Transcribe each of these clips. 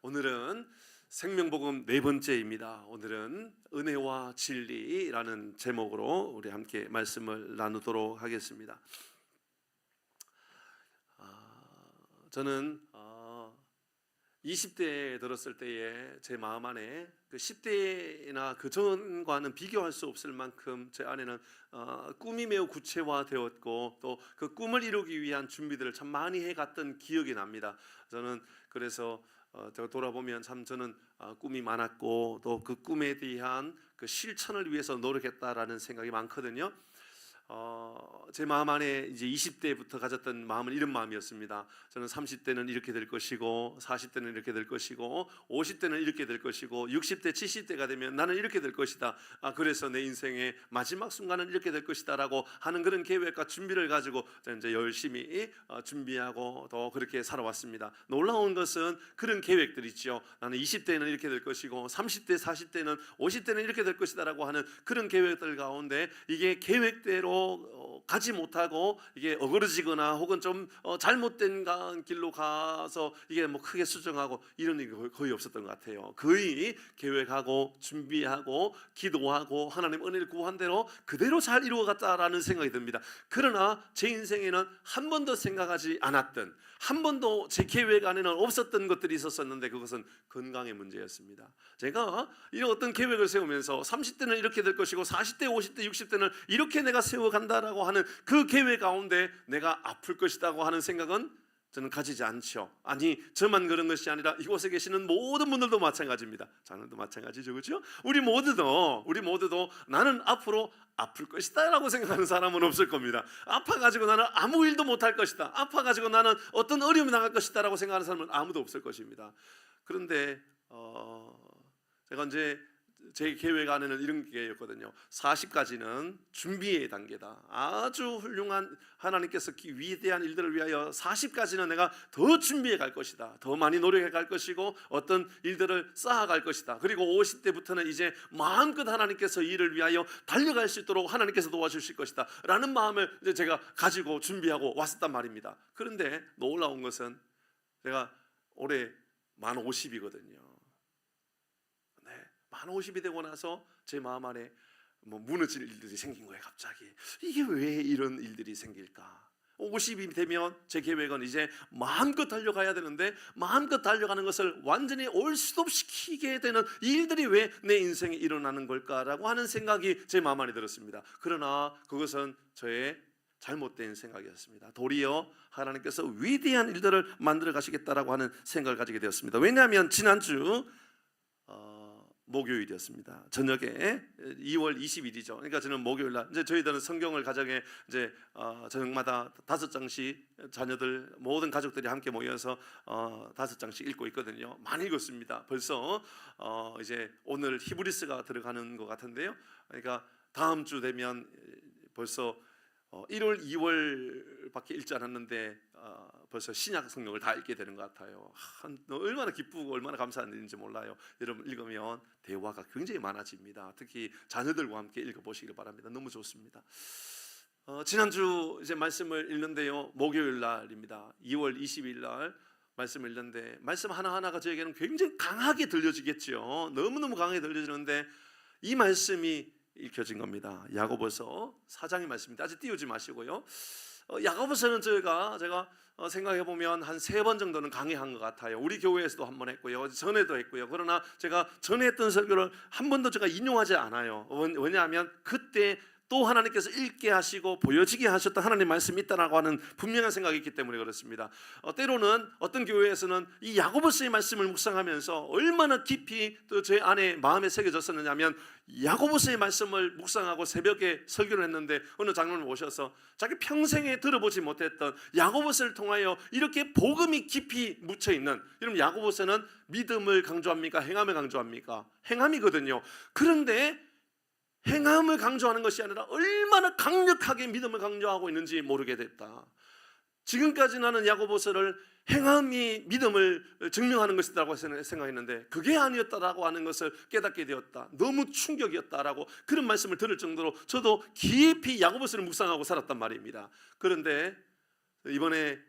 오늘은 생명복음 네 번째입니다. 오늘은 은혜와 진리라는 제목으로 우리 함께 말씀을 나누도록 하겠습니다. 저는 20대에 들었을 때에 제 마음 안에 그 10대나 그 전과는 비교할 수 없을 만큼 제 안에는 꿈이 매우 구체화되었고 또 그 꿈을 이루기 위한 준비들을 참 많이 해갔던 기억이 납니다. 저는 그래서 제가 돌아보면 참 저는 꿈이 많았고 또 그 꿈에 대한 그 실천을 위해서 노력했다라는 생각이 많거든요. 제 마음 안에 이제 20대부터 가졌던 마음은 이런 마음이었습니다. 저는 30대는 이렇게 될 것이고 40대는 이렇게 될 것이고 50대는 이렇게 될 것이고 60대 70대가 되면 나는 이렇게 될 것이다. 그래서 내 인생의 마지막 순간은 이렇게 될 것이다 라고 하는 그런 계획과 준비를 가지고 이제 열심히 준비하고 또 그렇게 살아왔습니다. 놀라운 것은 그런 계획들 있죠. 나는 20대는 이렇게 될 것이고 30대 40대는 50대는 이렇게 될 것이다 라고 하는 그런 계획들 가운데 이게 계획대로 가지 못하고 이게 어그러지거나 혹은 좀 잘못된 길로 가서 이게 뭐 크게 수정하고 이런 일이 거의 없었던 것 같아요. 거의 계획하고 준비하고 기도하고 하나님 은혜를 구한 대로 그대로 잘 이루어갔다라는 생각이 듭니다. 그러나 제 인생에는 한 번도 생각하지 않았던, 한 번도 제 계획 안에는 없었던 것들이 있었었는데 그것은 건강의 문제였습니다. 제가 이런 어떤 계획을 세우면서 30대는 이렇게 될 것이고 40대, 50대, 60대는 이렇게 내가 세워간다라고 하는 그 계획 가운데 내가 아플 것이라고 하는 생각은 저는 가지지 않죠. 아니 저만 그런 것이 아니라 이곳에 계시는 모든 분들도 마찬가지입니다. 자녀도 마찬가지죠, 그렇죠? 우리 모두도 나는 앞으로 아플 것이다 라고 생각하는 사람은 없을 겁니다. 아파가지고 나는 아무 일도 못할 것이다, 아파가지고 나는 어떤 어려움이 나갈 것이다 라고 생각하는 사람은 아무도 없을 것입니다. 그런데 제가 이제 제 계획 안에는 이런 게였거든요. 40까지는 준비의 단계다. 아주 훌륭한 하나님께서 위대한 일들을 위하여 40까지는 내가 더 준비해 갈 것이다. 더 많이 노력해 갈 것이고 어떤 일들을 쌓아갈 것이다. 그리고 50대부터는 이제 마음껏 하나님께서 일을 위하여 달려갈 수 있도록 하나님께서 도와주실 것이다 라는 마음을 이제 제가 가지고 준비하고 왔었단 말입니다. 그런데 놀라운 것은 제가 올해 만 50이거든요. 만 50이 되고 나서 제 마음 안에 무너질 일들이 생긴 거예요. 갑자기 이게 왜 이런 일들이 생길까? 50이 되면 제 계획은 이제 마음껏 달려가야 되는데 마음껏 달려가는 것을 완전히 올스톱시키게 되는 일들이 왜 내 인생에 일어나는 걸까라고 하는 생각이 제 마음 안에 들었습니다. 그러나 그것은 저의 잘못된 생각이었습니다. 도리어 하나님께서 위대한 일들을 만들어 가시겠다라고 하는 생각을 가지게 되었습니다. 왜냐하면 지난주 목요일이었습니다. 저녁에 2월 20일이죠. 그러니까 저는 목요일 날 이제 저희들은 성경을 가정에 이제 저녁마다 5장씩 자녀들 모든 가족들이 함께 모여서 5장씩 읽고 있거든요. 많이 읽었습니다. 벌써 이제 오늘 히브리스가 들어가는 것 같은데요. 그러니까 다음 주 되면 벌써 1월, 2월밖에 읽지 않았는데 벌써 신약 성경을 다 읽게 되는 것 같아요. 얼마나 기쁘고 얼마나 감사한 일인지 몰라요. 여러분 읽으면 대화가 굉장히 많아집니다. 특히 자녀들과 함께 읽어보시길 바랍니다. 너무 좋습니다. 지난주 이제 말씀을 읽는데요, 목요일 날입니다. 2월 20일 날 말씀을 읽는데 말씀 하나하나가 저에게는 굉장히 강하게 들려지겠죠. 너무너무 강하게 들려지는데 이 말씀이 읽혀진 겁니다. 야고보서 4장의 말씀입니다. 아직 띄우지 마시고요. 야고보서는 제가 생각해 보면 한 3번 정도는 강의한 것 같아요. 우리 교회에서도 한 번 했고요, 전에도 했고요. 그러나 제가 전에 했던 설교를 한 번도 제가 인용하지 않아요. 왜냐하면 그때 또 하나님께서 읽게 하시고 보여지게 하셨던 하나님의 말씀이 있다라고 하는 분명한 생각이 있기 때문에 그렇습니다. 때로는 어떤 교회에서는 이 야고보서의 말씀을 묵상하면서 얼마나 깊이 또 제 안에 마음에 새겨졌었느냐면 야고보서의 말씀을 묵상하고 새벽에 설교를 했는데 어느 장로님 오셔서 자기 평생에 들어보지 못했던 야고보서를 통하여 이렇게 복음이 깊이 묻혀있는, 여러분 야고보서는 믿음을 강조합니까? 행함을 강조합니까? 행함이거든요. 그런데 행함을 강조하는 것이 아니라 얼마나 강력하게 믿음을 강조하고 있는지 모르게 됐다. 지금까지 나는 야고보서를 행함이 믿음을 증명하는 것이라고 생각했는데 그게 아니었다라고 하는 것을 깨닫게 되었다. 너무 충격이었다라고 그런 말씀을 들을 정도로 저도 깊이 야고보서를 묵상하고 살았단 말입니다. 그런데 이번에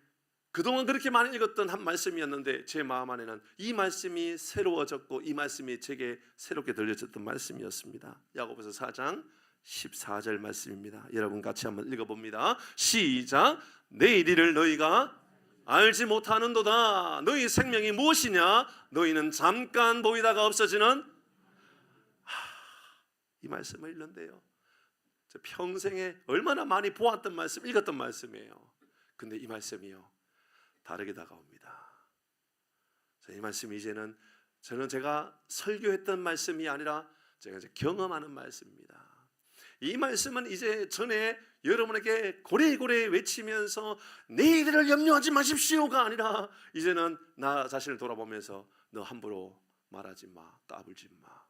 그동안 그렇게 많이 읽었던 한 말씀이었는데 제 마음 안에는 이 말씀이 새로워졌고 이 말씀이 제게 새롭게 들려졌던 말씀이었습니다. 야고보서 4장 14절 말씀입니다. 여러분 같이 한번 읽어봅니다. 시작. 내일 일을 너희가 알지 못하는도다. 너희 생명이 무엇이냐? 너희는 잠깐 보이다가 없어지는 이 말씀을 읽는데요, 평생에 얼마나 많이 보았던 말씀, 읽었던 말씀이에요. 근데 이 말씀이요 다르게 다가옵니다. 이 말씀이 이제는 제가 설교했던 말씀이 아니라 제가 이제 경험하는 말씀입니다. 이 말씀은 이제 전에 여러분에게 고래고래 외치면서 내일을 염려하지 마십시오가 아니라 이제는 나 자신을 돌아보면서 너 함부로 말하지 마, 까불지 마.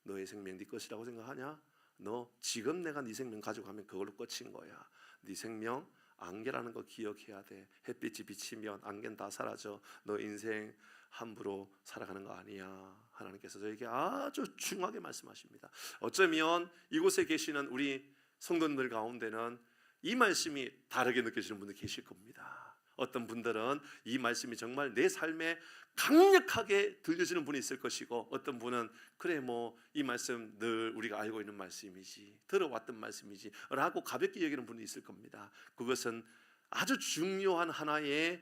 너의 생명 네 것이라고 생각하냐? 너 지금 내가 네 생명 가져가면 그걸로 끝인 거야. 네 생명 안개라는 거 기억해야 돼. 햇빛이 비치면 안개는 다 사라져. 너 인생 함부로 살아가는 거 아니야. 하나님께서 저에게 아주 중하게 말씀하십니다. 어쩌면 이곳에 계시는 우리 성도님들 가운데는 이 말씀이 다르게 느껴지는 분들 계실 겁니다. 어떤 분들은 이 말씀이 정말 내 삶에 강력하게 들려지는 분이 있을 것이고, 어떤 분은 그래 뭐 이 말씀 늘 우리가 알고 있는 말씀이지, 들어왔던 말씀이지 라고 가볍게 여기는 분이 있을 겁니다. 그것은 아주 중요한 하나의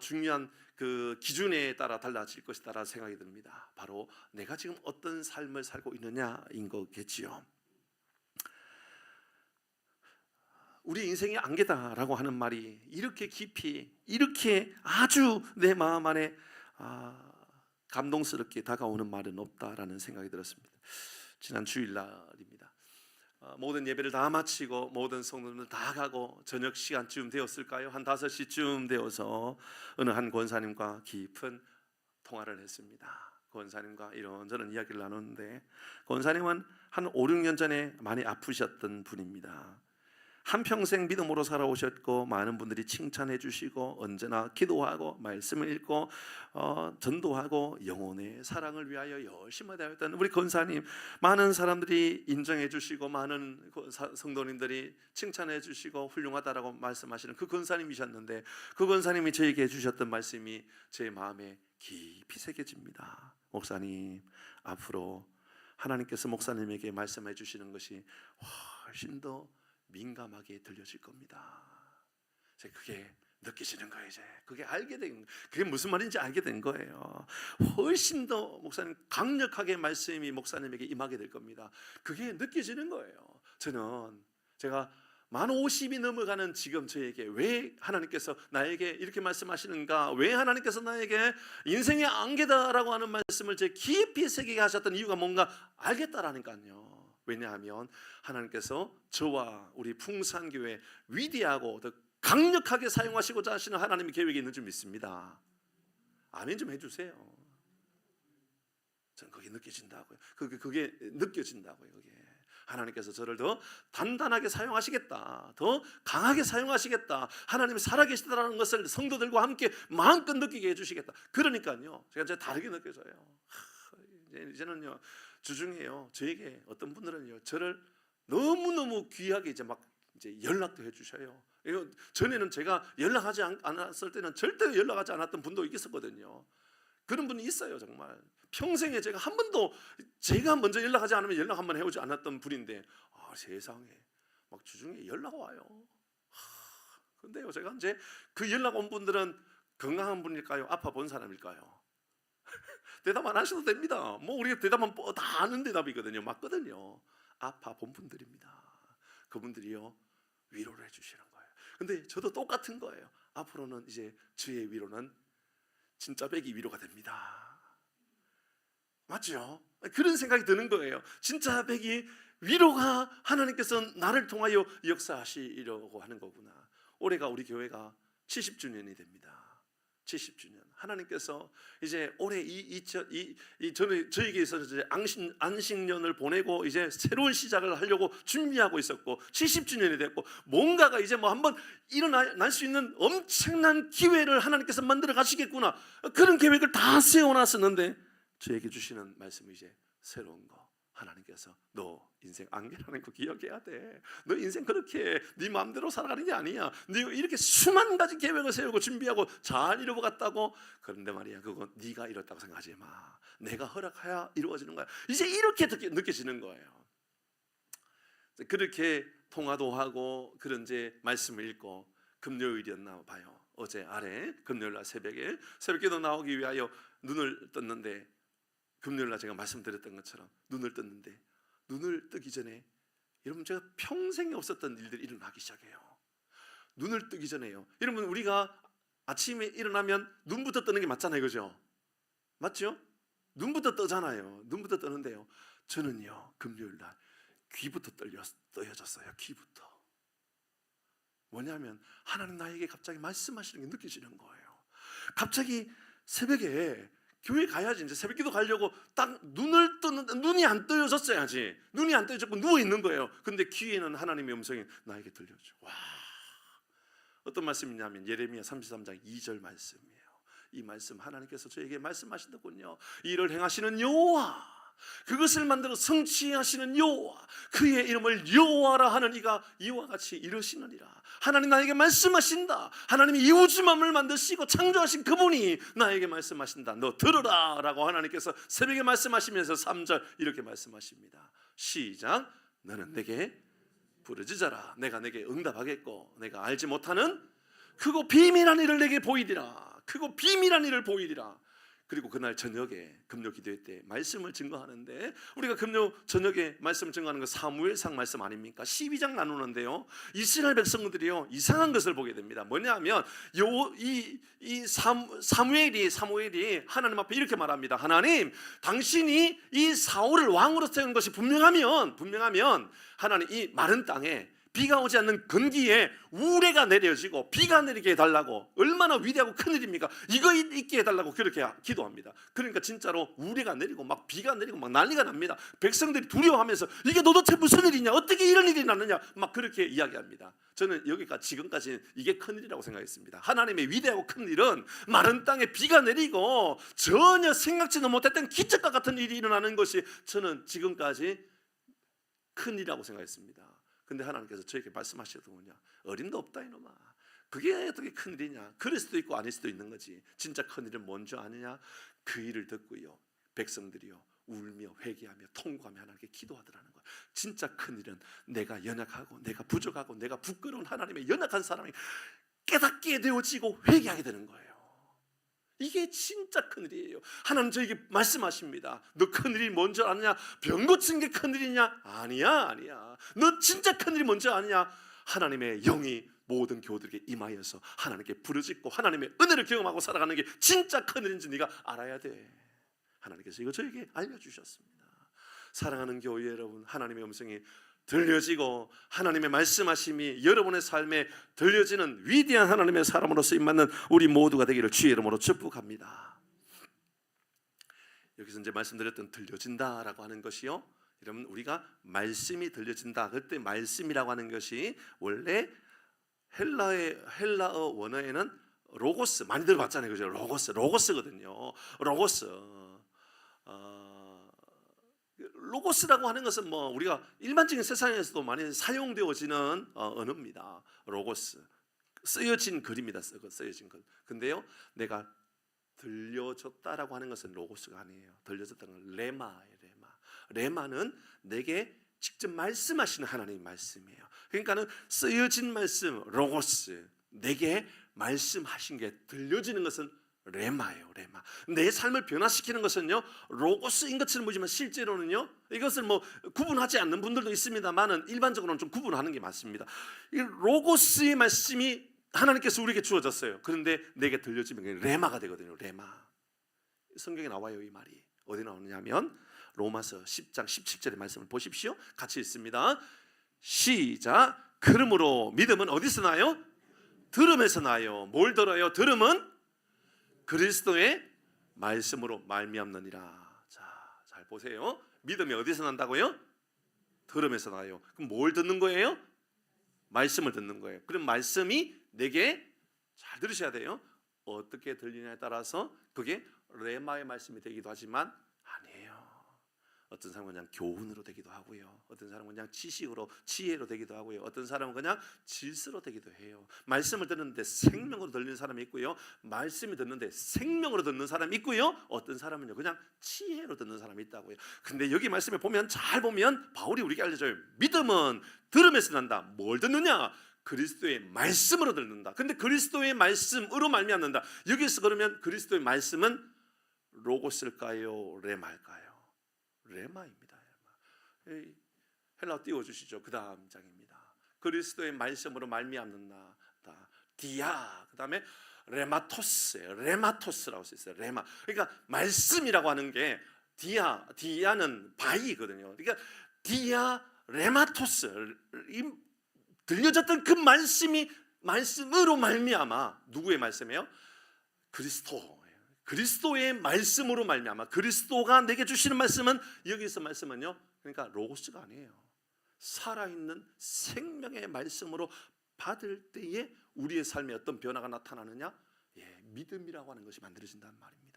중요한 그 기준에 따라 달라질 것이다라는 생각이 듭니다. 바로 내가 지금 어떤 삶을 살고 있느냐인 거겠지요. 우리 인생이 안개다라고 하는 말이 이렇게 깊이, 이렇게 아주 내 마음 안에 감동스럽게 다가오는 말은 없다라는 생각이 들었습니다. 지난 주일날입니다. 모든 예배를 다 마치고 모든 성도들 다 가고 저녁 시간쯤 되었을까요? 한 5시쯤 되어서 어느 한 권사님과 깊은 통화를 했습니다. 권사님과 이런저런 이야기를 나누는데, 권사님은 한 5, 6년 전에 많이 아프셨던 분입니다. 한평생 믿음으로 살아오셨고 많은 분들이 칭찬해 주시고 언제나 기도하고 말씀을 읽고 전도하고 영혼의 사랑을 위하여 열심히 다녔던 우리 권사님, 많은 사람들이 인정해 주시고 많은 성도님들이 칭찬해 주시고 훌륭하다라고 말씀하시는 그 권사님이셨는데, 그 권사님이 저에게 해주셨던 말씀이 제 마음에 깊이 새겨집니다. 목사님, 앞으로 하나님께서 목사님에게 말씀해 주시는 것이 훨씬 더 민감하게 들려질 겁니다. 그게 느껴지는 거예요. 이제 그게 알게 된, 그게 무슨 말인지 알게 된 거예요. 훨씬 더 목사님 강력하게 말씀이 목사님에게 임하게 될 겁니다. 그게 느껴지는 거예요. 제가 만 50이 넘어가는 지금 저에게 왜 하나님께서 나에게 이렇게 말씀하시는가, 왜 하나님께서 나에게 인생의 안개다라고 하는 말씀을 제 깊이 새기게 하셨던 이유가 뭔가 알겠다라니까요. 왜냐하면 하나님께서 저와 우리 풍산교회 위대하고 더 강력하게 사용하시고자 하시는 하나님의 계획이 있는 줄 믿습니다. 아멘 좀 해주세요. 저는 그게 느껴진다고요. 그게 느껴진다고요. 그게 하나님께서 저를 더 단단하게 사용하시겠다, 더 강하게 사용하시겠다, 하나님이 살아계시다라는 것을 성도들과 함께 마음껏 느끼게 해주시겠다. 그러니까요, 제가 다르게 느껴져요. 이제는요 주중에요, 저에게 어떤 분들은요 저를 너무너무 귀하게 이제 연락도 해주셔요. 이거 전에는 제가 연락하지 않았을 때는 절대 연락하지 않았던 분도 있었거든요. 그런 분이 있어요. 정말 평생에 제가 한 번도 제가 먼저 연락하지 않으면 연락 한번 해오지 않았던 분인데 세상에 막 주중에 연락 와요. 근데요 제가 이제 그 연락 온 분들은 건강한 분일까요? 아파 본 사람일까요? 대답 안 하셔도 됩니다. 뭐 우리가 대답은 다 아는 대답이거든요. 맞거든요. 아파 본 분들입니다. 그분들이요 위로를 해주시는 거예요. 근데 저도 똑같은 거예요. 앞으로는 이제 저의 위로는 진짜 백이 위로가 됩니다. 맞죠? 그런 생각이 드는 거예요. 진짜 백이 위로가 하나님께서 나를 통하여 역사하시려고 하는 거구나. 올해가 우리 교회가 70주년이 됩니다. 70주년. 하나님께서 이제 올해 저에게 있어서 이제 안식년을 보내고 이제 새로운 시작을 하려고 준비하고 있었고 70주년이 됐고 뭔가가 이제 뭐 한번 일어날 수 있는 엄청난 기회를 하나님께서 만들어 가시겠구나. 그런 계획을 다 세워놨었는데 저에게 주시는 말씀이 이제 새로운 거, 하나님께서 너 인생 안개라는 거 기억해야 돼. 너 인생 그렇게 네 마음대로 살아가는 게 아니야. 네 이렇게 수만 가지 계획을 세우고 준비하고 잘 이루어갔다고. 그런데 말이야, 그거 네가 이뤘다고 생각하지 마. 내가 허락해야 이루어지는 거야. 이제 이렇게 느껴지는 거예요. 그렇게 통화도 하고 그런 이제 말씀을 읽고 금요일이었나 봐요. 어제 아래 금요일날 새벽기도 나오기 위하여 눈을 떴는데, 금요일날 제가 말씀드렸던 것처럼 눈을 떴는데, 눈을 뜨기 전에 여러분 제가 평생에 없었던 일들이 일어나기 시작해요. 눈을 뜨기 전에요. 여러분 우리가 아침에 일어나면 눈부터 뜨는 게 맞잖아요, 그죠? 맞죠? 눈부터 뜨잖아요. 눈부터 뜨는데요, 저는요 금요일날 귀부터 떠여졌어요. 귀부터. 뭐냐면 하나님 나에게 갑자기 말씀하시는 게 느껴지는 거예요. 갑자기 새벽에 교회 가야지, 이제 새벽기도 가려고 딱 눈을 뜨는데 눈이 안 떠여졌어야지. 눈이 안 떠여졌고 누워 있는 거예요. 근데 귀에는 하나님의 음성이 나에게 들려줘. 와, 어떤 말씀이냐면 예레미야 33장 2절 말씀이에요. 이 말씀 하나님께서 저에게 말씀하신다군요. 이를 행하시는 여호와, 그것을 만들어 성취하시는 여호와, 그의 이름을 여호와라 하는 이가 이와 같이 이르시느니라. 하나님 나에게 말씀하신다. 하나님이 이 우주만을 만드시고 창조하신 그분이 나에게 말씀하신다. 너 들으라 라고 하나님께서 새벽에 말씀하시면서 3절 이렇게 말씀하십니다. 시작. 너는 내게 부르짖어라. 내가 내게 응답하겠고 내가 알지 못하는 크고 비밀한 일을 내게 보이리라. 크고 비밀한 일을 보이리라. 그리고 그날 저녁에 금요 기도회 때 말씀을 증거하는데, 우리가 금요 저녁에 말씀을 증거하는 거 사무엘상 말씀 아닙니까? 12장 나누는데요, 이스라엘 백성들이요 이상한 것을 보게 됩니다. 뭐냐면 사무엘이 하나님 앞에 이렇게 말합니다. 하나님, 당신이 이 사울을 왕으로 세운 것이 분명하면 하나님 이 마른 땅에 비가 오지 않는 건기에 우레가 내려지고 비가 내리게 해달라고. 얼마나 위대하고 큰일입니까? 이거 있게 해달라고 그렇게 기도합니다. 그러니까 진짜로 우레가 내리고 막 비가 내리고 막 난리가 납니다. 백성들이 두려워하면서 이게 도대체 무슨 일이냐, 어떻게 이런 일이 났느냐 막 그렇게 이야기합니다. 저는 여기까지 지금까지 이게 큰일이라고 생각했습니다. 하나님의 위대하고 큰 일은 마른 땅에 비가 내리고 전혀 생각지도 못했던 기적과 같은 일이 일어나는 것이 저는 지금까지 큰일이라고 생각했습니다. 근데 하나님께서 저에게 말씀하시더군요. 어림도 없다 이놈아. 그게 어떻게 큰일이냐. 그럴 수도 있고 아닐 수도 있는 거지. 진짜 큰일은 뭔지 아느냐. 그 일을 듣고요 백성들이요 울며 회개하며 통곡하며 하나님께 기도하더라는 거예요. 진짜 큰일은 내가 연약하고 내가 부족하고 내가 부끄러운 하나님의 연약한 사람이 깨닫게 되어지고 회개하게 되는 거예요. 이게 진짜 큰일이에요. 하나님 저에게 말씀하십니다. 너 큰일이 뭔지 아느냐? 병 고친 게 큰일이냐? 아니야. 너 진짜 큰일이 뭔지 아느냐? 하나님의 영이 모든 교우들에게 임하여서 하나님께 부르짖고 하나님의 은혜를 경험하고 살아가는 게 진짜 큰일인지 네가 알아야 돼. 하나님께서 이거 저에게 알려주셨습니다. 사랑하는 교회 여러분, 하나님의 음성이 들려지고 하나님의 말씀하심이 여러분의 삶에 들려지는 위대한 하나님의 사람으로 쓰임받는 우리 모두가 되기를 주의 이름으로 축복합니다. 여기서 이제 말씀드렸던 들려진다라고 하는 것이요, 여러분 우리가 말씀이 들려진다, 그때 말씀이라고 하는 것이 원래 헬라어 원어에는 로고스, 많이 들어봤잖아요, 그죠? 로고스거든요. 로고스라고 하는 것은 뭐 우리가 일반적인 세상에서도 많이 사용되어지는 언어입니다. 로고스, 쓰여진 글입니다. 쓰여진 글. 근데요, 내가 들려줬다라고 하는 것은 로고스가 아니에요. 들려줬다는 건 레마예요. 레마는 내게 직접 말씀하시는 하나님의 말씀이에요. 그러니까는 쓰여진 말씀, 로고스, 내게 말씀하신 게 들려지는 것은 레마예요. 레마. 내 삶을 변화시키는 것은요 로고스인 것처럼 보이지만 실제로는요 이것을 뭐 구분하지 않는 분들도 있습니다만은 일반적으로는 좀 구분하는 게 맞습니다. 이 로고스의 말씀이 하나님께서 우리에게 주어졌어요. 그런데 내게 들려지면 레마가 되거든요. 레마. 성경에 나와요. 이 말이 어디 나오느냐면 로마서 10장 17절의 말씀을 보십시오. 같이 읽습니다. 시작. 그러므로 믿음은 어디서 나요? 들음에서 나요. 뭘 들어요? 들음은 그리스도의 말씀으로 말미암느니라. 자, 잘 보세요. 믿음이 어디서 난다고요? 들음에서 나요. 그럼 뭘 듣는 거예요? 말씀을 듣는 거예요. 그럼 말씀이 내게, 잘 들으셔야 돼요, 어떻게 들리냐에 따라서 그게 레마의 말씀이 되기도 하지만 아니에요. 어떤 사람은 그냥 교훈으로 되기도 하고요. 어떤 사람은 그냥 지식으로 지혜로 되기도 하고요. 어떤 사람은 그냥 질서로 되기도 해요. 말씀을 듣는데 생명으로 들리는 사람이 있고요. 말씀이 듣는데 생명으로 듣는 사람이 있고요. 어떤 사람은요 그냥 지혜로 듣는 사람이 있다고요. 근데 여기 말씀에 보면 잘 보면 바울이 우리에게 알려줘요. 믿음은 들음에서 난다. 뭘 듣느냐? 그리스도의 말씀으로 듣는다. 근데 그리스도의 말씀으로 말미암는다. 여기서 그러면 그리스도의 말씀은 로고스일까요? 레마일까요? 레마입니다. 레마. 헬라어 띄워주시죠. 그 다음 장입니다. 그리스도의 말씀으로 말미암는다. 디아. 그 다음에 레마토스예요. 레마토스라고 써있어요. 레마. 그러니까 말씀이라고 하는 게 디아는 바이거든요. 그러니까 디아 레마토스. 들려졌던 그 말씀이 말씀으로 말미암아. 누구의 말씀이에요? 그리스도의 말씀으로 말미암아. 그리스도가 내게 주시는 말씀은, 여기서 말씀은요 그러니까 로고스가 아니에요. 살아있는 생명의 말씀으로 받을 때에 우리의 삶에 어떤 변화가 나타나느냐? 믿음이라고 하는 것이 만들어진다는 말입니다.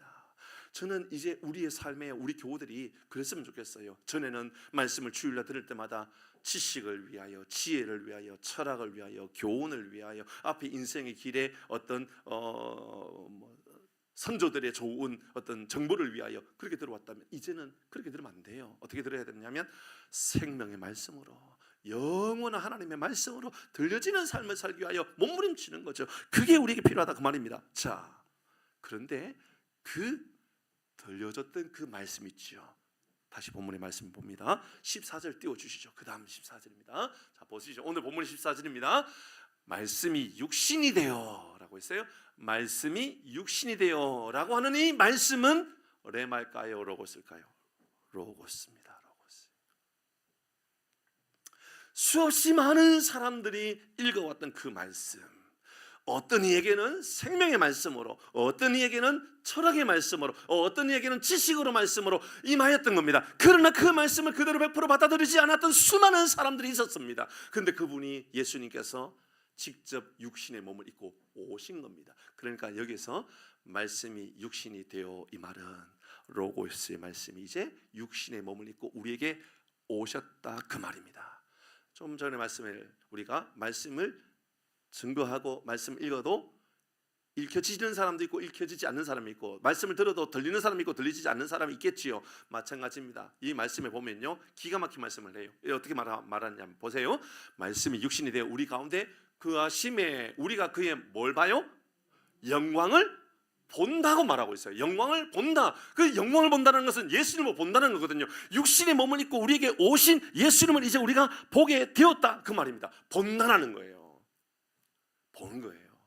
저는 이제 우리의 삶에 우리 교우들이 그랬으면 좋겠어요. 전에는 말씀을 주일날 들을 때마다 지식을 위하여, 지혜를 위하여, 철학을 위하여, 교훈을 위하여, 앞에 인생의 길에 어떤 선조들의 좋은 어떤 정보를 위하여 그렇게 들어왔다면, 이제는 그렇게 들으면 안 돼요. 어떻게 들어야 되냐면 생명의 말씀으로, 영원한 하나님의 말씀으로 들려지는 삶을 살기 위하여 몸부림치는 거죠. 그게 우리에게 필요하다 그 말입니다. 자, 그런데 그 들려졌던 그 말씀 있죠. 다시 본문의 말씀 봅니다. 14절 띄워주시죠. 그 다음 14절입니다. 자, 보시죠. 오늘 본문이 14절입니다. 말씀이 육신이 되어 라고 했어요. 말씀이 육신이 되어 라고 하는 이 말씀은 레마일까요? 로고스일까요? 로고스입니다. 로고스. 수없이 많은 사람들이 읽어왔던 그 말씀, 어떤 이에게는 생명의 말씀으로, 어떤 이에게는 철학의 말씀으로, 어떤 이에게는 지식으로 말씀으로 임하였던 겁니다. 그러나 그 말씀을 그대로 100% 받아들이지 않았던 수많은 사람들이 있었습니다. 그런데 그분이, 예수님께서 직접 육신의 몸을 입고 오신 겁니다. 그러니까 여기서 말씀이 육신이 되어, 이 말은 로고스의 말씀이 이제 육신의 몸을 입고 우리에게 오셨다 그 말입니다. 좀 전에 말씀을, 우리가 말씀을 증거하고 말씀 읽어도 읽혀지는 사람도 있고 읽혀지지 않는 사람이 있고, 말씀을 들어도 들리는 사람이 있고 들리지 않는 사람이 있겠지요. 마찬가지입니다. 이 말씀에 보면요 기가 막힌 말씀을 해요. 어떻게 말하냐면 보세요. 말씀이 육신이 되어 우리 가운데 그하심에 우리가 그의 뭘 봐요? 영광을 본다고 말하고 있어요. 영광을 본다. 그 영광을 본다는 것은 예수님을 본다는 거거든요. 육신의 몸을 입고 우리에게 오신 예수님을 이제 우리가 보게 되었다 그 말입니다. 본다라는 거예요. 보는 거예요.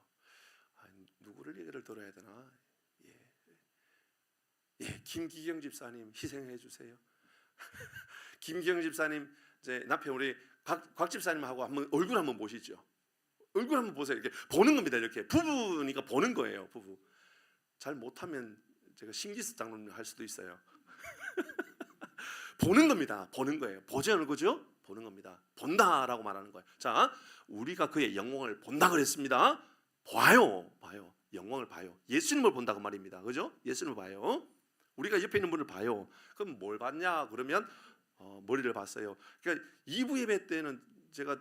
누구를 얘기를 들어야 되나? 김기경 집사님 희생해 주세요. 김기경 집사님, 이제 남편 우리 곽 집사님하고 한번 얼굴 한번 보시죠. 얼굴 한번 보세요. 이렇게 보는 겁니다. 이렇게 부부니까 보는 거예요. 부부. 잘 못하면 제가 신기스 장로님 할 수도 있어요. 보는 겁니다. 보는 거예요. 보지 않을 거죠? 보는 겁니다. 본다라고 말하는 거예요. 자, 우리가 그의 영광을 본다 그랬습니다. 봐요. 영광을 봐요. 예수님을 본다고 말입니다. 그죠? 예수님을 봐요. 우리가 옆에 있는 분을 봐요. 그럼 뭘 봤냐? 그러면 머리를 봤어요. 그러니까 2부 예배 때는 제가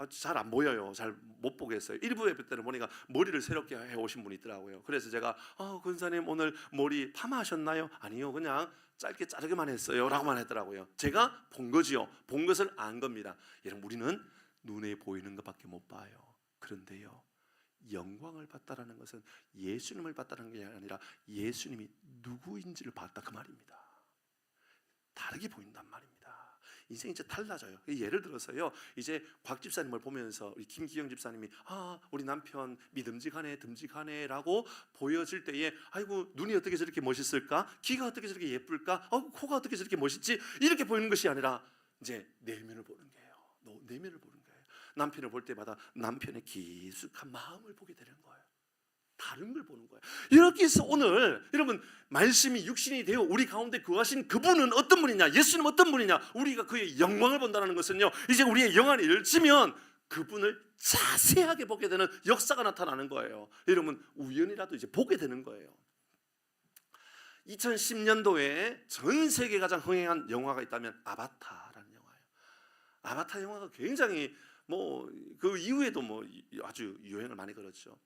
잘 안 보여요. 잘 못 보겠어요. 1부 예배 때는 보니까 머리를 새롭게 해오신 분이 있더라고요. 그래서 제가 권사님 오늘 머리 파마하셨나요? 아니요, 그냥 짧게 자르기만 했어요 라고만 했더라고요. 제가 본 거지요. 본 것을 안 겁니다. 여러분, 우리는 눈에 보이는 것밖에 못 봐요. 그런데요, 영광을 봤다라는 것은 예수님을 봤다는 게 아니라 예수님이 누구인지를 봤다 그 말입니다. 다르게 보인단 말입니다. 인생이 이제 달라져요. 예를 들어서요, 이제 곽 집사님을 보면서 우리 김기영 집사님이 우리 남편 듬직하네 라고 보여질 때에, 아이고 눈이 어떻게 저렇게 멋있을까, 귀가 어떻게 저렇게 예쁠까, 코가 어떻게 저렇게 멋있지, 이렇게 보이는 것이 아니라 이제 내면을 보는 거예요. 내면을 보는 거예요. 남편을 볼 때마다 남편의 깊숙한 마음을 보게 되는 거예요. 다른 걸 보는 거예요. 이렇게 해서 오늘 여러분, 말씀이 육신이 되어 우리 가운데 거하신 그분은 어떤 분이냐, 예수님은 어떤 분이냐, 우리가 그의 영광을 본다는 것은요, 이제 우리의 영안이 열리면 그분을 자세하게 보게 되는 역사가 나타나는 거예요. 여러분, 우연이라도 이제 보게 되는 거예요. 2010년도에 전 세계 가장 흥행한 영화가 있다면 아바타라는 영화예요. 아바타 영화가 굉장히 그 이후에도 아주 유행을 많이 걸었죠.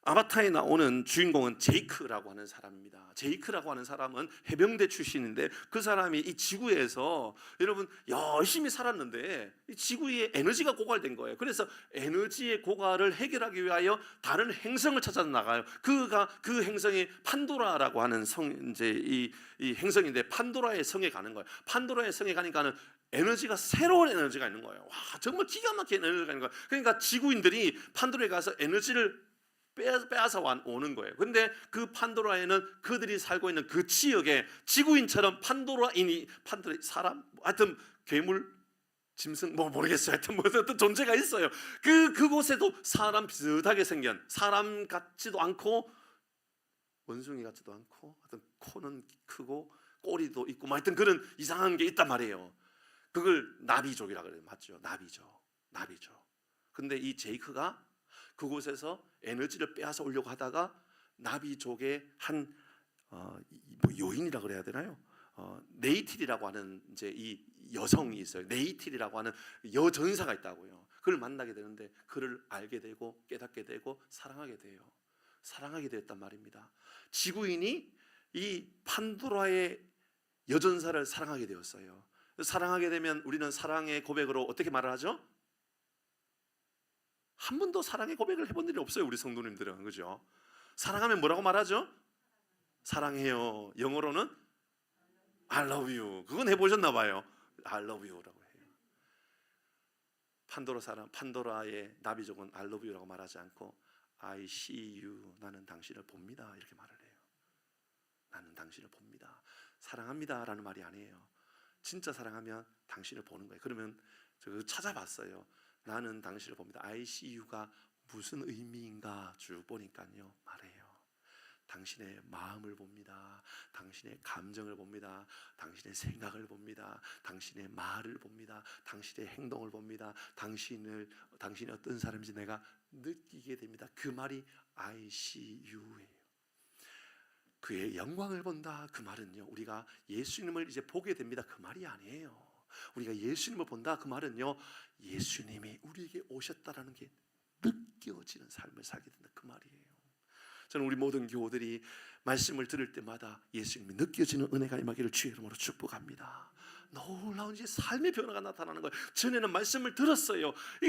아바타에 나오는 주인공은 제이크라고 하는 사람입니다. 제이크라고 하는 사람은 해병대 출신인데 그 사람이 이 지구에서 여러분 열심히 살았는데 이 지구에 에너지가 고갈된 거예요. 그래서 에너지의 고갈을 해결하기 위하여 다른 행성을 찾아 나가요. 그 행성이 판도라라고 하는 이제 이 행성인데 판도라의 성에 가는 거예요. 판도라의 성에 가니까는 새로운 에너지가 있는 거예요. 와, 정말 기가 막힌 에너지가 있는 거예요. 그러니까 지구인들이 판도라에 가서 에너지를 빼앗아 오는 거예요. 그런데 그 판도라에는 그들이 살고 있는 그 지역에 지구인처럼 사람, 하여튼 괴물, 짐승, 모르겠어요. 하여튼 어떤 존재가 있어요. 그곳에도 사람 비슷하게 생긴, 사람 같지도 않고 원숭이 같지도 않고, 하여튼 코는 크고 꼬리도 있고, 하여튼 그런 이상한 게 있단 말이에요. 그걸 나비족이라 그래요. 맞죠? 나비족. 근데 이 제이크가 그곳에서 에너지를 빼앗아 오려고 하다가 나비족의 한 요인이라 그래야 되나요? 네이틸이라고 하는 이제 이 여성이 있어요. 네이틸이라고 하는 여전사가 있다고요. 그를 만나게 되는데 그를 알게 되고 깨닫게 되고 사랑하게 돼요. 사랑하게 되었단 말입니다. 지구인이 이 판도라의 여전사를 사랑하게 되었어요. 사랑하게 되면 우리는 사랑의 고백으로 어떻게 말을 하죠? 한 번도 사랑의 고백을 해본 일이 없어요. 우리 성도님들은. 그죠? 사랑하면 뭐라고 말하죠? 사랑해요. 영어로는 I love you. 그건 해보셨나 봐요. I love you라고 해요. 판도라의 나비족은 I love you라고 말하지 않고 I see you. 나는 당신을 봅니다. 이렇게 말을 해요. 나는 당신을 봅니다. 사랑합니다 라는 말이 아니에요. 진짜 사랑하면 당신을 보는 거예요. 그러면 저 찾아봤어요. 나는 당신을 봅니다. I see you가 무슨 의미인가 쭉 보니까요. 말해요. 당신의 마음을 봅니다. 당신의 감정을 봅니다. 당신의 생각을 봅니다. 당신의 말을 봅니다. 당신의 행동을 봅니다. 당신이 어떤 사람인지 내가 느끼게 됩니다. 그 말이 I see you예요. 그의 영광을 본다. 그 말은요, 우리가 예수님을 이제 보게 됩니다. 그 말이 아니에요. 우리가 예수님을 본다. 그 말은요, 예수님이 우리에게 오셨다라는 게 느껴지는 삶을 살게 된다. 그 말이에요. 저는 우리 모든 교우들이 말씀을 들을 때마다 예수님이 느껴지는 은혜가 임하기를 주의 이름으로 축복합니다. 놀라운 삶의 변화가 나타나는 거예요. 전에는 말씀을 들었어요. 이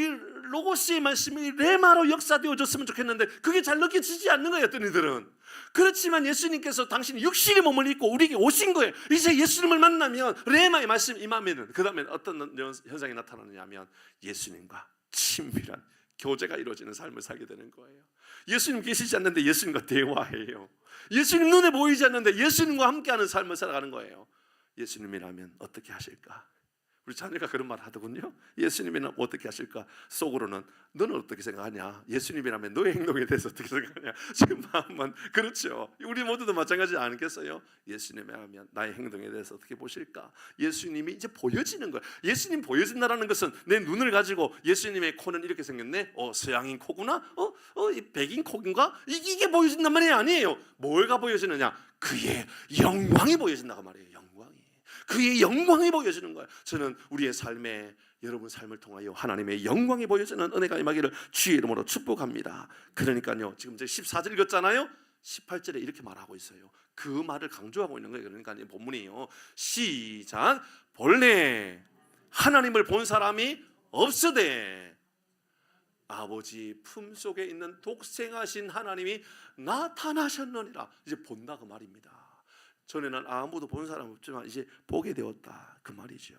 로고스의 말씀이 레마로 역사되어졌으면 좋겠는데 그게 잘 느껴지지 않는 거예요. 어떤 이들은. 그렇지만 예수님께서 당신이 육신의 몸을 입고 우리에게 오신 거예요. 이제 예수님을 만나면 레마의 말씀 임하면은 그 다음에 어떤 현상이 나타나느냐 하면 예수님과 친밀한 교제가 이루어지는 삶을 살게 되는 거예요. 예수님 계시지 않는데 예수님과 대화해요. 예수님 눈에 보이지 않는데 예수님과 함께하는 삶을 살아가는 거예요. 예수님이라면 어떻게 하실까? 우리 자녀가 그런 말 하더군요. 예수님이라면 어떻게 하실까? 속으로는 너는 어떻게 생각하냐? 예수님이라면 너의 행동에 대해서 어떻게 생각하냐? 지금 마음은 그렇죠. 우리 모두도 마찬가지지 않겠어요? 예수님이라면 나의 행동에 대해서 어떻게 보실까? 예수님이 이제 보여지는 거예요. 예수님 보여진다라는 것은 내 눈을 가지고 예수님의 코는 이렇게 생겼네. 서양인 코구나. 이 백인 코인가? 이게 보여진단 말이 아니에요. 뭐가 보여지느냐? 그의 영광이 보여진다고 말이에요. 그의 영광이 보여지는 거예요. 저는 우리의 삶에 여러분 삶을 통하여 하나님의 영광이 보여지는 은혜가 임하기를 주의 이름으로 축복합니다. 그러니까요, 지금 제 14절 읽었잖아요. 18절에 이렇게 말하고 있어요. 그 말을 강조하고 있는 거예요. 그러니까 본문이요. 시작. 본래 하나님을 본 사람이 없으되 아버지 품속에 있는 독생하신 하나님이 나타나셨느니라. 이제 본다 그 말입니다. 전에는 아무도 본 사람 없지만 이제 보게 되었다 그 말이죠.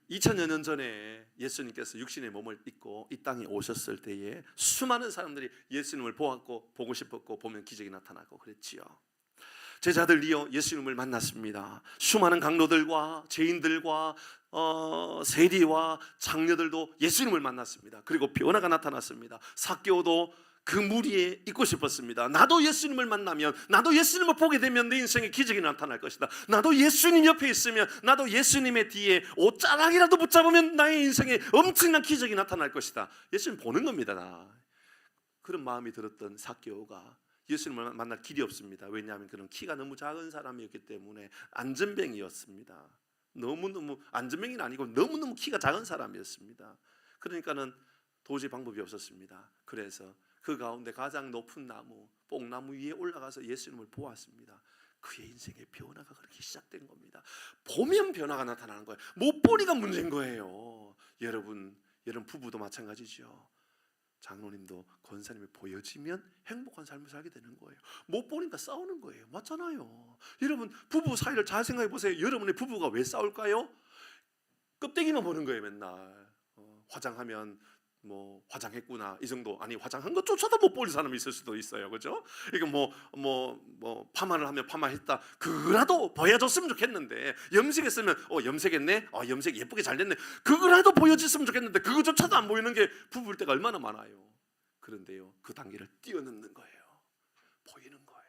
2000여 년 전에 예수님께서 육신의 몸을 입고 이 땅에 오셨을 때에 수많은 사람들이 예수님을 보았고 보고 싶었고 보면 기적이 나타나고 그랬지요. 제자들이요 예수님을 만났습니다. 수많은 강도들과 죄인들과 세리와 장녀들도 예수님을 만났습니다. 그리고 변화가 나타났습니다. 삭개오도 그 무리에 있고 싶었습니다. 나도 예수님을 만나면, 나도 예수님을 보게 되면 내 인생에 기적이 나타날 것이다. 나도 예수님 옆에 있으면, 나도 예수님의 뒤에 옷자락이라도 붙잡으면 나의 인생에 엄청난 기적이 나타날 것이다. 예수님 보는 겁니다. 그런 마음이 들었던 삭개오가 예수님을 만날 길이 없습니다. 왜냐하면 그는 키가 너무 작은 사람이었기 때문에 안전뱅이였습니다. 너무너무 안전뱅이는 아니고 너무너무 키가 작은 사람이었습니다. 그러니까는 도저히 방법이 없었습니다. 그래서 그 가운데 가장 높은 나무, 뽕나무 위에 올라가서 예수님을 보았습니다. 그의 인생의 변화가 그렇게 시작된 겁니다. 보면 변화가 나타나는 거예요. 못 보니까 문제인 거예요. 여러분 부부도 마찬가지죠. 장로님도 권사님이 보여지면 행복한 삶을 살게 되는 거예요. 못 보니까 싸우는 거예요. 맞잖아요. 여러분 부부 사이를 잘 생각해 보세요. 여러분의 부부가 왜 싸울까요? 껍데기만 보는 거예요. 맨날 화장하면 뭐 화장했구나 이 정도, 아니 화장한 것조차도 못 볼 사람이 있을 수도 있어요. 그죠? 이거 뭐 파마를 하면 파마했다 그거라도 보여줬으면 좋겠는데, 염색했으면 염색했네, 염색 예쁘게 잘 됐네, 그거라도 보여줬으면 좋겠는데 그거조차도 안 보이는 게 부부일 때가 얼마나 많아요. 그런데요 그 단계를 뛰어넘는 거예요. 보이는 거예요.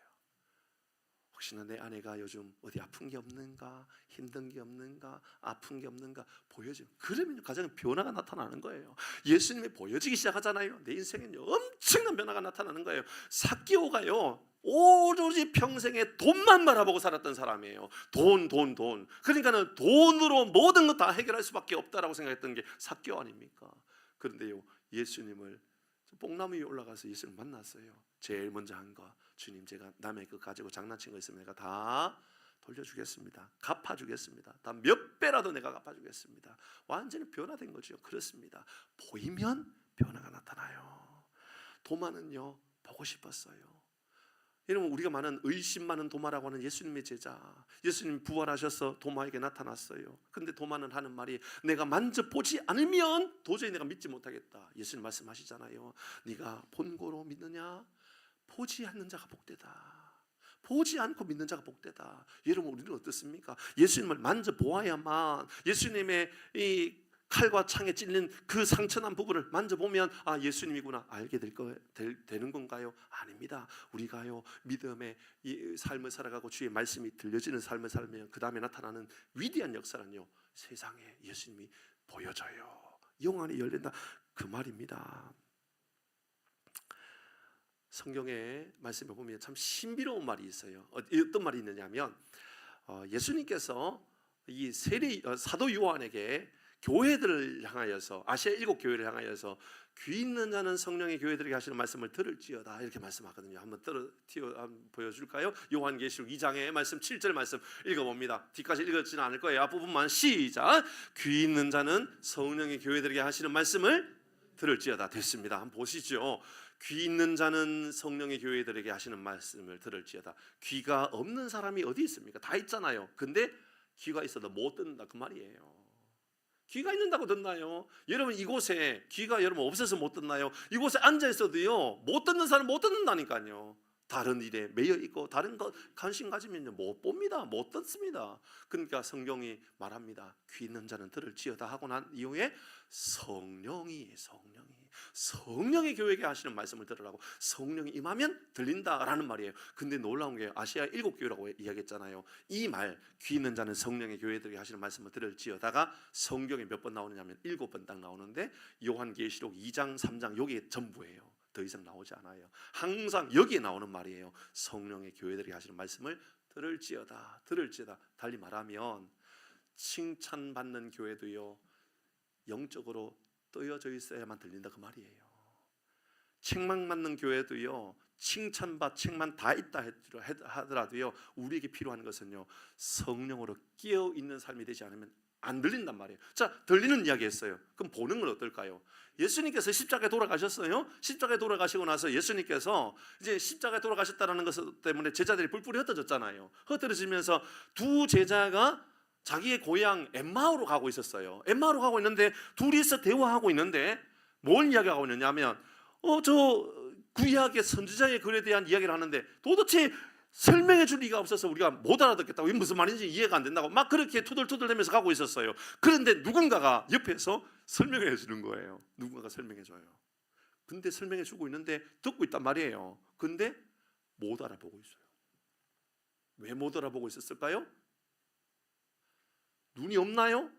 혹시나 내 아내가 요즘 어디 아픈 게 없는가, 힘든 게 없는가, 아픈 게 없는가 보여지면, 그러면 가장 변화가 나타나는 거예요. 예수님이 보여지기 시작하잖아요. 내 인생에는 엄청난 변화가 나타나는 거예요. 삭개오가요 오로지 평생에 돈만 바라보고 살았던 사람이에요. 돈. 그러니까는 돈으로 모든 것 다 해결할 수밖에 없다라고 생각했던 게 삭개오 아닙니까? 그런데요 예수님을 뽕나무 위에 올라가서 예수님 만났어요. 제일 먼저 한 거, 주님 제가 남의 거 가지고 장난친 거 있으면 내가 다 돌려주겠습니다. 갚아주겠습니다. 다 몇 배라도 내가 갚아주겠습니다. 완전히 변화된 거죠. 그렇습니다. 보이면 변화가 나타나요. 도마는요 보고 싶었어요. 여러분 우리가 많은 의심 많은 도마라고 하는 예수님의 제자, 예수님 부활하셔서 도마에게 나타났어요. 그런데 도마는 하는 말이 내가 만져보지 않으면 도저히 내가 믿지 못하겠다. 예수님 말씀하시잖아요. 네가 본고로 믿느냐? 보지 않는 자가 복되다. 보지 않고 믿는 자가 복되다. 여러분 우리는 어떻습니까? 예수님을 만져보아야만, 예수님의 이 칼과 창에 찔린 그 상처난 부분을 만져보면 예수님이구나 알게 되는 건가요? 아닙니다. 우리가요 믿음의 이 삶을 살아가고 주의 말씀이 들려지는 삶을 살면 그 다음에 나타나는 위대한 역사는요 세상에 예수님이 보여져요. 영안이 열린다 그 말입니다. 성경의 말씀에 보면 참 신비로운 말이 있어요. 어떤 말이 있느냐면 예수님께서 이 사도 요한에게 교회들을 향하여서, 아시아 7 교회를 향하여서 귀 있는 자는 성령의 교회들에게 하시는 말씀을 들을지어다 이렇게 말씀하거든요. 한번 보여줄까요? 요한계시록 2장의 말씀 7절 말씀 읽어봅니다. 뒤까지 읽었지는 않을 거예요. 앞부분만 시작. 귀 있는 자는 성령의 교회들에게 하시는 말씀을 들을지어다. 됐습니다. 한번 보시죠. 귀 있는 자는 성령의 교회들에게 하시는 말씀을 들을지어다. 귀가 없는 사람이 어디 있습니까? 다 있잖아요. 근데 귀가 있어도 못 듣는다 그 말이에요. 귀가 있는다고 듣나요? 여러분 이곳에 귀가 여러분 없어서 못 듣나요? 이곳에 앉아 있어도요 못 듣는 사람 못 듣는다니까요. 다른 일에 매여 있고 다른 것 관심 가지면요 못 봅니다. 못 듣습니다. 그러니까 성경이 말합니다. 귀 있는 자는 들을지어다 하고 난 이후에 성령의 교회에게 하시는 말씀을 들으라고, 성령이 임하면 들린다라는 말이에요. 근데 놀라운 게 아시아 7 교회라고 이야기했잖아요. 이 말 귀 있는 자는 성령의 교회들에게 하시는 말씀을 들을지어다가 성경에 몇 번 나오느냐면 7번 딱 나오는데 요한계시록 2장 3장 여기에 전부예요. 더 이상 나오지 않아요. 항상 여기에 나오는 말이에요. 성령의 교회들에게 하시는 말씀을 들을지어다. 달리 말하면 칭찬받는 교회도요 영적으로 떠여져 있어야만 들린다 그 말이에요. 책망받는 교회도요 책만 다 있다 하더라도요 우리에게 필요한 것은요 성령으로 깨어 있는 삶이 되지 않으면 안 들린단 말이에요. 자, 들리는 이야기 했어요. 그럼 보는 건 어떨까요? 예수님께서 십자가에 돌아가셨어요. 십자가에 돌아가시고 나서 예수님께서 이제 십자가에 돌아가셨다는 것 때문에 제자들이 뿔뿔이 흩어졌잖아요. 흩어지면서 두 제자가 자기의 고향 엠마오로 가고 있었어요. 엠마오로 가고 있는데 둘이서 대화하고 있는데 뭘 이야기하고 있느냐면 저 구약의 선지자의 글에 대한 이야기를 하는데 도대체 설명해 줄 리가 없어서 우리가 못 알아듣겠다고, 이게 무슨 말인지 이해가 안 된다고 막 그렇게 투덜투덜대면서 가고 있었어요. 그런데 누군가가 옆에서 설명해 주는 거예요. 누군가가 설명해 줘요. 근데 설명해 주고 있는데 듣고 있단 말이에요. 근데 못 알아보고 있어요. 왜 못 알아보고 있었을까요? 눈이 없나요?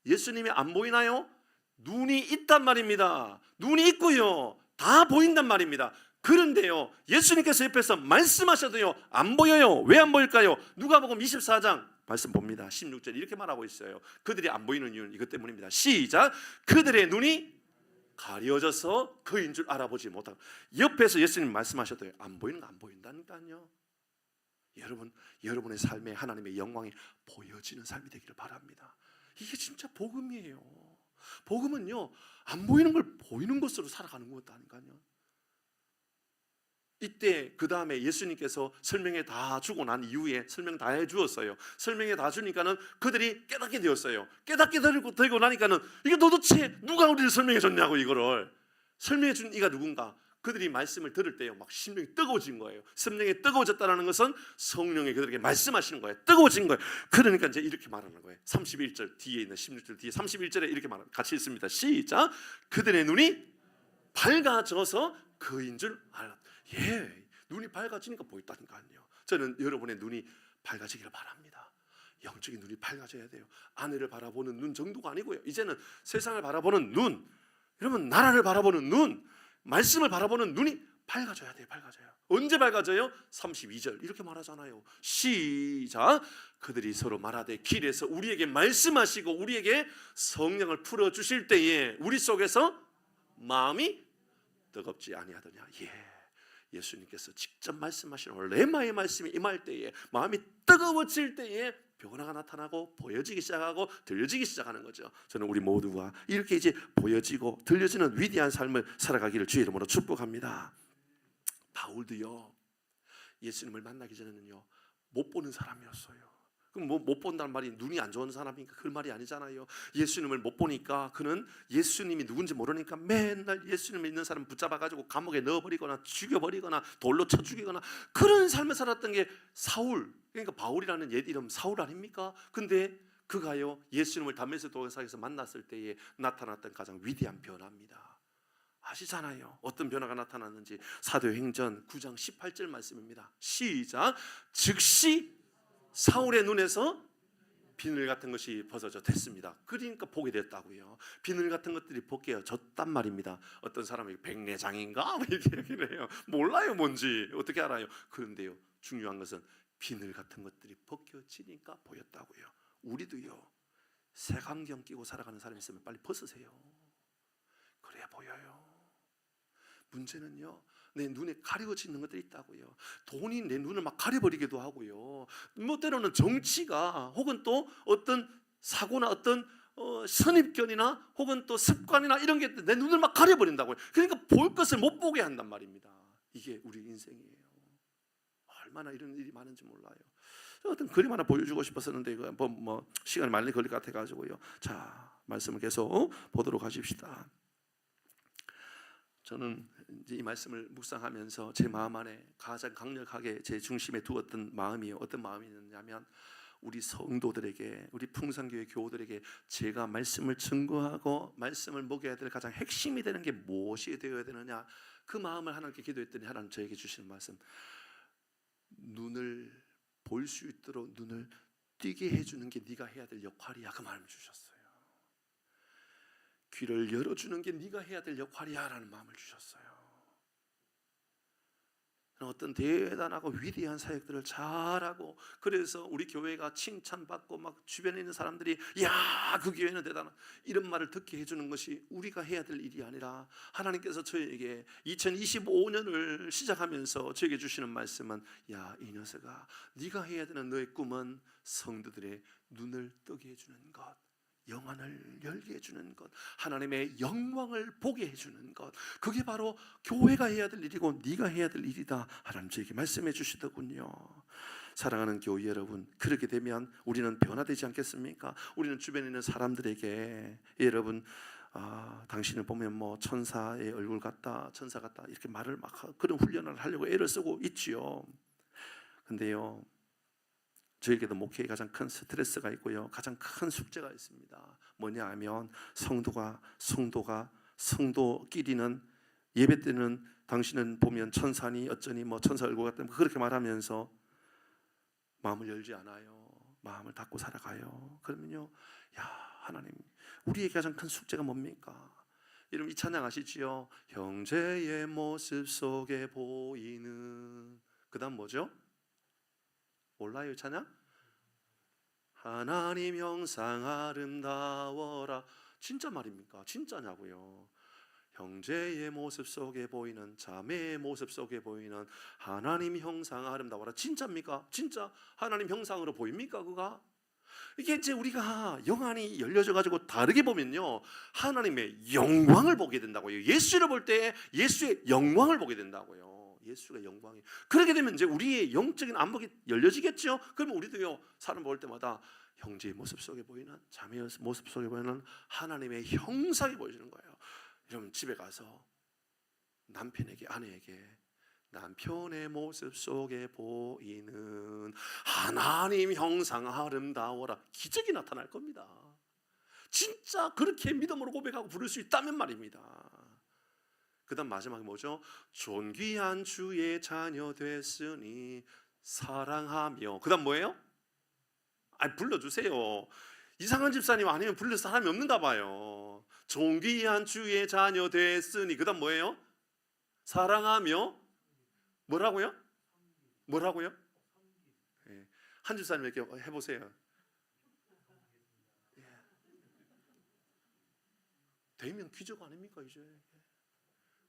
예수님이 안 보이나요? 눈이 있단 말입니다. 눈이 있고요 다 보인단 말입니다. 그런데요, 예수님께서 옆에서 말씀하셔도요 안 보여요. 왜 안 보일까요? 누가복음 24장 말씀 봅니다. 16절 이렇게 말하고 있어요. 그들이 안 보이는 이유는 이것 때문입니다. 시작. 그들의 눈이 가려져서 그인 줄 알아보지 못하고. 옆에서 예수님 말씀하셔도요 안 보이는 거 안 보인다니까요. 여러분, 여러분의 삶에 하나님의 영광이 보여지는 삶이 되기를 바랍니다. 이게 진짜 복음이에요. 복음은요 안 보이는 걸 보이는 것으로 살아가는 것도 아닌가요? 이때 그 다음에 예수님께서 설명회 다 주고 난 이후에 설명 다 해주었어요. 설명회 다 주니까는 그들이 깨닫게 되었어요. 깨닫게 되고 나니까는 이게 도대체 누가 우리를 설명해 줬냐고. 이거를 설명해 준 이가 누군가. 그들이 말씀을 들을 때요 막 심령이 뜨거워진 거예요. 심령이 뜨거워졌다는 것은 성령이 그들에게 말씀하시는 거예요. 뜨거워진 거예요. 그러니까 이제 이렇게 말하는 거예요. 31절 뒤에 있는 16절 뒤에 31절에 이렇게 말합니다. 같이 읽습니다. 시작. 그들의 눈이 밝아져서 그인 줄 알았다. 예, 눈이 밝아지니까 보였다니까요. 저는 여러분의 눈이 밝아지기를 바랍니다. 영적인 눈이 밝아져야 돼요. 아내를 바라보는 눈 정도가 아니고요. 이제는 세상을 바라보는 눈, 여러분 나라를 바라보는 눈, 말씀을 바라보는 눈이 밝아져야 돼요. 밝아져요. 언제 밝아져요? 32절 이렇게 말하잖아요. 시작. 그들이 서로 말하되 길에서 우리에게 말씀하시고 우리에게 성령을 풀어주실 때에 우리 속에서 마음이 뜨겁지 아니하더냐. 예, 예수님께서 직접 말씀하시는 레마의 말씀이 임할 때에 마음이 뜨거워질 때에 변화가 나타나고 보여지기 시작하고 들려지기 시작하는 거죠. 저는 우리 모두가 이렇게 이제 보여지고 들려지는 위대한 삶을 살아가기를 주의 이름으로 축복합니다. 바울도요 예수님을 만나기 전에는요 못 보는 사람이었어요. 그럼 뭐 못 본다는 말이 눈이 안 좋은 사람이니까 그 말이 아니잖아요. 예수님을 못 보니까 그는 예수님이 누군지 모르니까 맨날 예수님 믿는 사람 붙잡아가지고 감옥에 넣어버리거나 죽여버리거나 돌로 쳐 죽이거나 그런 삶을 살았던 게 사울, 그러니까 바울이라는 옛 이름 사울 아닙니까? 근데 그가요 예수님을 담메스 도상에서 만났을 때에 나타났던 가장 위대한 변화입니다. 아시잖아요. 어떤 변화가 나타났는지. 사도행전 9장 18절 말씀입니다. 시작. 즉시 사울의 눈에서 비늘 같은 것이 벗어져 됐습니다. 그러니까 보게 됐다고요. 비늘 같은 것들이 벗겨졌단 말입니다. 어떤 사람이 백내장인가 이렇게 얘기를 해요. 몰라요 뭔지 어떻게 알아요. 그런데요 중요한 것은 비늘 같은 것들이 벗겨지니까 보였다고요. 우리도요 색안경 끼고 살아가는 사람이 있으면 빨리 벗으세요. 그래야 보여요. 문제는요 내 눈에 가려지는 것들이 있다고요. 돈이 내 눈을 막 가려버리기도 하고요. 뭐 때로는 정치가 혹은 또 어떤 사고나 어떤 선입견이나 혹은 또 습관이나 이런 게 내 눈을 막 가려버린다고요. 그러니까 볼 것을 못 보게 한단 말입니다. 이게 우리 인생이에요. 얼마나 이런 일이 많은지 몰라요. 어떤 그림 하나 보여주고 싶었었는데 이거 뭐 시간이 많이 걸릴 것 같아가지고요. 자 말씀을 계속 보도록 하십시다. 저는 이제 이 말씀을 묵상하면서 제 마음 안에 가장 강력하게 제 중심에 두었던 마음이 어떤 마음이었냐면 우리 성도들에게 우리 풍성교회 교우들에게 제가 말씀을 증거하고 말씀을 먹여야 될 가장 핵심이 되는 게 무엇이 되어야 되느냐 그 마음을 하나님께 기도했더니 하나님 저에게 주시는 말씀 눈을 볼 수 있도록 눈을 띄게 해주는 게 네가 해야 될 역할이야 그 말을 주셨어요. 귀를 열어주는 게 네가 해야 될 역할이야 라는 마음을 주셨어요. 어떤 대단하고 위대한 사역들을 잘하고 그래서 우리 교회가 칭찬받고 막 주변에 있는 사람들이 야, 그 교회는 대단한 이런 말을 듣게 해주는 것이 우리가 해야 될 일이 아니라 하나님께서 저에게 2025년을 시작하면서 저에게 주시는 말씀은 야, 이 녀석아 네가 해야 되는 너의 꿈은 성도들의 눈을 뜨게 해주는 것, 영안을 열게 해주는 것, 하나님의 영광을 보게 해주는 것, 그게 바로 교회가 해야 될 일이고 네가 해야 될 일이다 하나님 저에게 말씀해 주시더군요. 사랑하는 교회 여러분, 그렇게 되면 우리는 변화되지 않겠습니까? 우리는 주변에 있는 사람들에게 여러분 당신을 보면 뭐 천사의 얼굴 같다, 천사 같다 이렇게 말을 막 그런 훈련을 하려고 애를 쓰고 있지요. 근데요 저에게도 목회에 가장 큰 스트레스가 있고요 가장 큰 숙제가 있습니다. 뭐냐 하면 성도끼리는 예배 때는 당신은 보면 천사니 어쩌니 뭐 천사 얼굴 같다 그렇게 말하면서 마음을 열지 않아요. 마음을 닫고 살아가요. 그러면요 야 하나님 우리에게 가장 큰 숙제가 뭡니까? 이름 이 찬양 아시지요? 형제의 모습 속에 보이는. 그 다음 뭐죠? 몰라요 찬양? 하나님 형상 아름다워라. 진짜 말입니까? 진짜냐고요? 형제의 모습 속에 보이는, 자매의 모습 속에 보이는 하나님 형상 아름다워라. 진짜입니까? 진짜 하나님 형상으로 보입니까? 그가? 이게 이제 우리가 영안이 열려져 가지고 다르게 보면요, 하나님의 영광을 보게 된다고요. 예수를 볼 때 예수의 영광을 보게 된다고요. 예수가 영광이. 그렇게 되면 이제 우리의 영적인 안목이 열려지겠죠. 그러면 우리도요, 사람 볼 때마다 형제의 모습 속에 보이는, 자매의 모습 속에 보이는 하나님의 형상이 보여지는 거예요. 여러분 집에 가서 남편에게, 아내에게 남편의 모습 속에 보이는 하나님 형상 아름다워라. 기적이 나타날 겁니다. 진짜 그렇게 믿음으로 고백하고 부를 수 있다면 말입니다. 그 다음 마지막에 뭐죠? 존귀한 주의 자녀 됐으니 사랑하며. 그 다음 뭐예요? 불러주세요. 이상한 집사님 아니면 부를 사람이 없는가 봐요. 존귀한 주의 자녀 됐으니. 그 다음 뭐예요? 사랑하며. 뭐라고요? 뭐라고요? 예. 한 집사님 이렇게 해보세요. 예. 되면 기적 아닙니까 이제?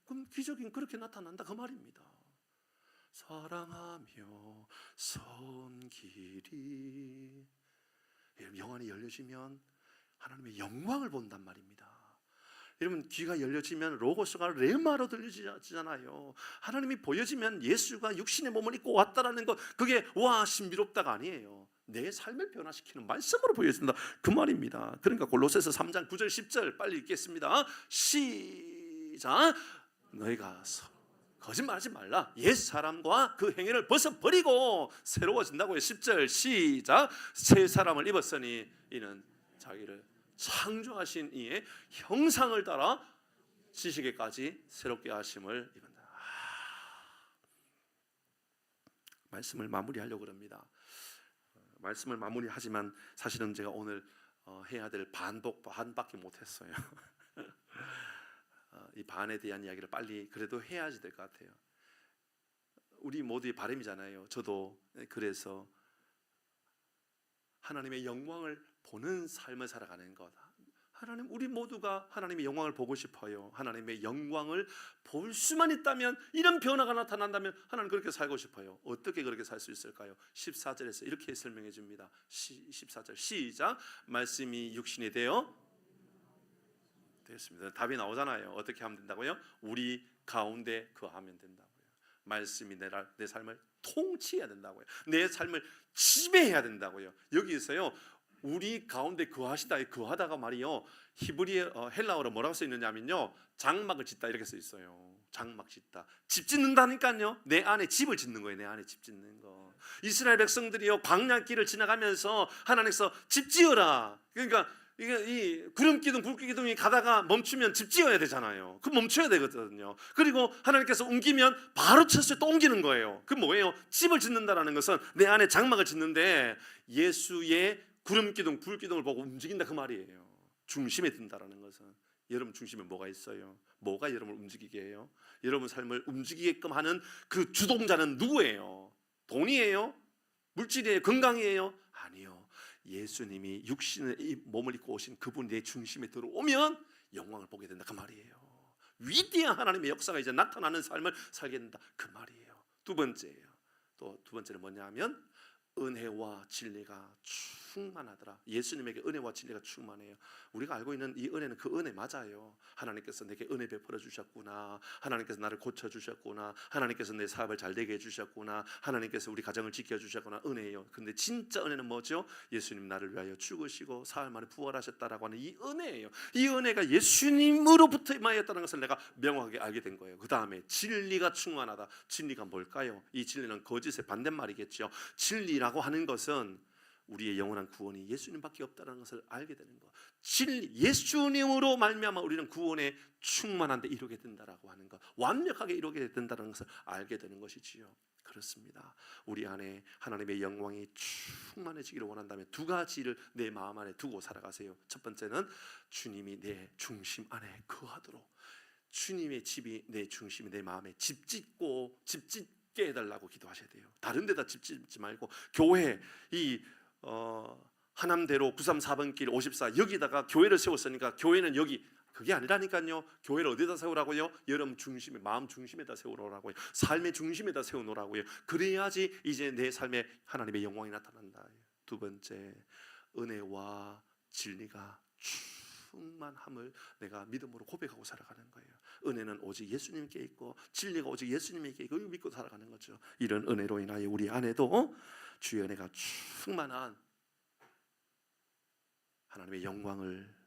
그럼 기적이 그렇게 나타난다 그 말입니다. 사랑하며 손길이. 영안이 열려지면 하나님의 영광을 본단 말입니다. 여러분 귀가 열려지면 로고스가 레마로 들려지잖아요. 하나님이 보여지면 예수가 육신의 몸을 입고 왔다라는 것, 그게 와 신비롭다가 아니에요. 내 삶을 변화시키는 말씀으로 보여진다 그 말입니다. 그러니까 골로새서 3장 9절 10절 빨리 읽겠습니다. 시작. 너희가 거짓말하지 말라. 옛 사람과 그 행위를 벗어버리고 새로워진다고요. 10절 시작. 새 사람을 입었으니 이는 자기를 창조하신 이의 형상을 따라 지식에까지 새롭게 하심을 입은다. 말씀을 마무리하려고 합니다. 말씀을 마무리하지만 사실은 제가 오늘 해야 될 반밖에 못했어요. 이 반에 대한 이야기를 빨리 그래도 해야지 될 것 같아요. 우리 모두의 바람이잖아요. 저도 그래서 하나님의 영광을 보는 삶을 살아가는 것. 하나님, 우리 모두가 하나님의 영광을 보고 싶어요. 하나님의 영광을 볼 수만 있다면, 이런 변화가 나타난다면 하나님 그렇게 살고 싶어요. 어떻게 그렇게 살 수 있을까요? 14절에서 이렇게 설명해 줍니다. 14절 시작. 말씀이 육신이 되어 됐습니다. 답이 나오잖아요. 어떻게 하면 된다고요? 우리 가운데 거하면 된다고요. 말씀이 내 삶을 통치해야 된다고요. 내 삶을 지배해야 된다고요. 여기서요, 우리 가운데 거하시다, 거하다가 말이요, 히브리어 헬라어로 뭐라고 써 있느냐면요, 장막을 짓다 이렇게 써 있어요. 장막 짓다, 집 짓는다니까요. 내 안에 집을 짓는 거예요. 내 안에 집 짓는 거. 이스라엘 백성들이요, 광야길을 지나가면서 하나님께서 집 지어라. 그러니까 이 구름 기둥, 불 기둥이 가다가 멈추면 집 지어야 되잖아요. 그 멈춰야 되거든요. 그리고 하나님께서 옮기면 바로 쳐서 또 옮기는 거예요. 그 뭐예요? 집을 짓는다라는 것은 내 안에 장막을 짓는데 예수의 구름 기둥, 불 기둥을 보고 움직인다 그 말이에요. 중심에 든다라는 것은, 여러분 중심에 뭐가 있어요? 뭐가 여러분을 움직이게 해요? 여러분 삶을 움직이게끔 하는 그 주동자는 누구예요? 돈이에요? 물질이에요? 건강이에요? 아니요. 예수님이 육신의 몸을 입고 오신 그분이 내 중심에 들어오면 영광을 보게 된다 그 말이에요. 위대한 하나님의 역사가 이제 나타나는 삶을 살게 된다 그 말이에요. 두 번째예요. 또 두 번째는 뭐냐 하면 은혜와 진리가 충만하더라. 예수님에게 은혜와 진리가 충만해요. 우리가 알고 있는 이 은혜는 그 은혜 맞아요. 하나님께서 내게 은혜 베풀어 주셨구나. 하나님께서 나를 고쳐 주셨구나. 하나님께서 내 사업을 잘 되게 해 주셨구나. 하나님께서 우리 가정을 지켜 주셨구나. 은혜예요. 근데 진짜 은혜는 뭐죠? 예수님 나를 위하여 죽으시고 사흘 만에 부활하셨다라고 하는 이 은혜예요. 이 은혜가 예수님으로부터 임하였다는 것을 내가 명확하게 알게 된 거예요. 그 다음에 진리가 충만하다. 진리가 뭘까요? 이 진리는 거짓의 반대말이겠죠. 진리라고 하는 것은 우리의 영원한 구원이 예수님밖에 없다는 것을 알게 되는 것. 진리, 예수님으로 말미암아 우리는 구원에 충만한 데 이루게 된다라고 하는 것, 완벽하게 이루게 된다는 것을 알게 되는 것이지요. 그렇습니다. 우리 안에 하나님의 영광이 충만해지기를 원한다면 두 가지를 내 마음 안에 두고 살아가세요. 첫 번째는 주님이 내 중심 안에 거하도록, 주님의 집이 내 중심이 내 마음에 집 짓게 해달라고 기도하셔야 돼요. 다른 데다 집 짓지 말고 교회 이 하남대로 934번 길 54 여기다가 교회를 세웠으니까 교회는 여기, 그게 아니라니까요. 교회를 어디다 세우라고요? 여러분 중심에, 마음 중심에다 세우라고요. 삶의 중심에다 세우노라고요. 그래야지 이제 내 삶에 하나님의 영광이 나타난다. 두 번째, 은혜와 진리가 충만함을 내가 믿음으로 고백하고 살아가는 거예요. 은혜는 오직 예수님께 있고 진리가 오직 예수님에게 있고 믿고 살아가는 거죠. 이런 은혜로 인하여 우리 안에도 주의 은혜가 충만한 하나님의 영광을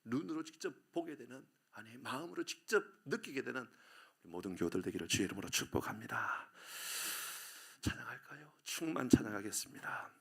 눈으로 직접 보게 되는, 아니 마음으로 직접 느끼게 되는 모든 교우들 되기를 주의 이름으로 축복합니다. 찬양할까요? 충만 찬양하겠습니다.